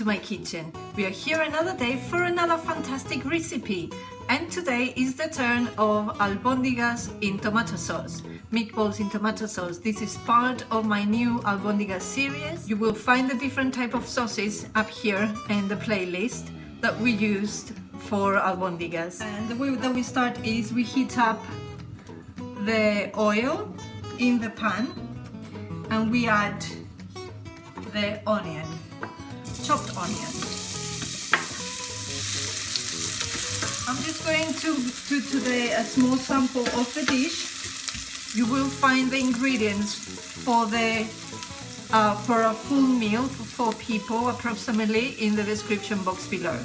to my kitchen. We are here another day for another fantastic recipe, and today is the turn of albóndigas in tomato sauce, meatballs in tomato sauce. This is part of my new albóndigas series. You will find the different type of sauces up here in the playlist that we used for albóndigas. And the way that we start is we heat up the oil in the pan and we add the onion, chopped onion. I'm just going to do today a small sample of the dish. You will find the ingredients for a full meal for 4 people approximately in the description box below.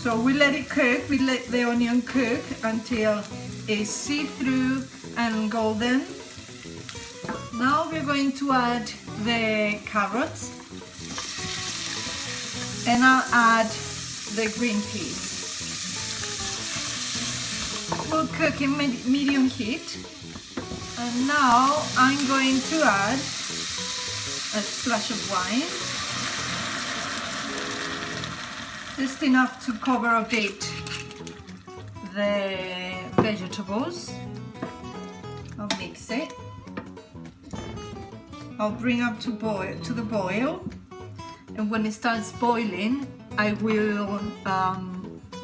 So we let it cook, we let the onion cook until it's see-through and golden. Now we're going to add the carrots and I'll add the green peas. We'll cook in medium heat, and now I'm going to add a splash of wine, just enough to cover a bit the vegetables. I'll mix it. I'll bring up to the boil, and when it starts boiling I will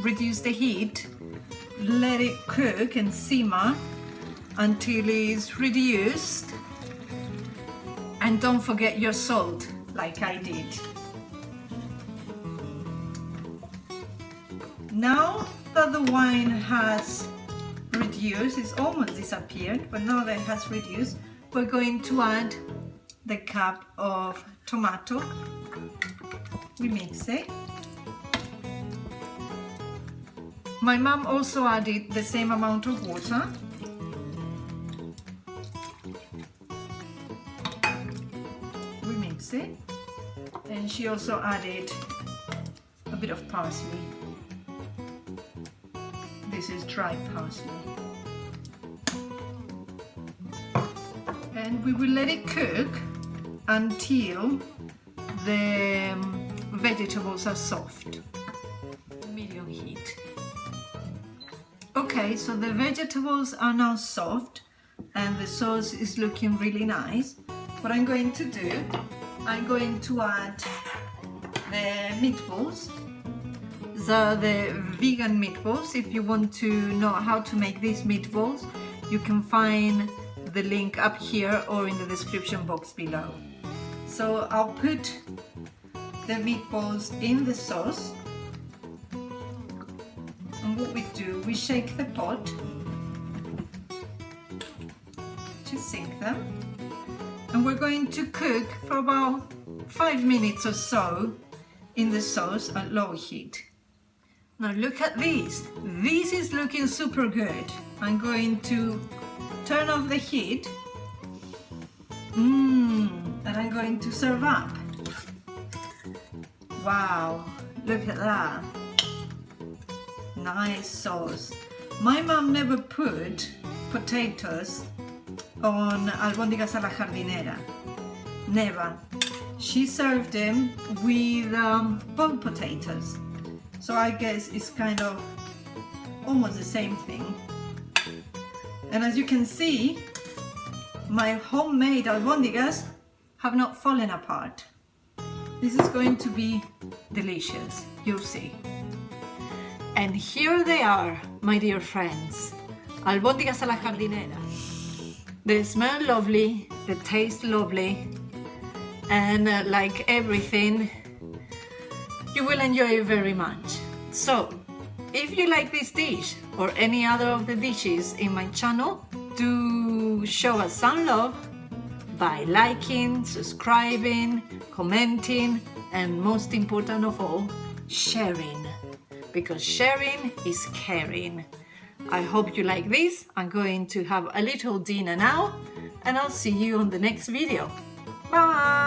reduce the heat, let it cook and simmer until it's reduced, and don't forget your salt like I did. Now that the wine has reduced, it's almost disappeared, but now that it has reduced, we're going to add the cup of tomato. We mix it. My mom also added the same amount of water. We mix it. And she also added a bit of parsley. This is dried parsley. And we will let it cook until the vegetables are soft. Medium heat. Okay, so the vegetables are now soft and the sauce is looking really nice. What I'm going to do, I'm going to add the meatballs. These are the vegan meatballs. If you want to know how to make these meatballs, you can find the link up here or in the description box below. So I'll put the meatballs in the sauce, and what we do, we shake the pot to sink them, and we're going to cook for about 5 minutes or so in the sauce at low heat. Now look at this. This is looking super good. I'm going to turn off the heat, and I'm going to serve up. Wow, look at that. Nice sauce. My mom never put potatoes on albóndigas a la jardinera. Never. She served them with boiled potatoes. So I guess it's kind of almost the same thing. And as you can see, my homemade albóndigas have not fallen apart. This is going to be delicious, you'll see. And here they are, my dear friends, albóndigas a la jardinera. They smell lovely, they taste lovely, and like everything, you will enjoy it very much. So, if you like this dish or any other of the dishes in my channel, do show us some love by liking, subscribing, commenting, and most important of all, sharing. Because sharing is caring. I hope you like this. I'm going to have a little dinner now, and I'll see you on the next video. Bye!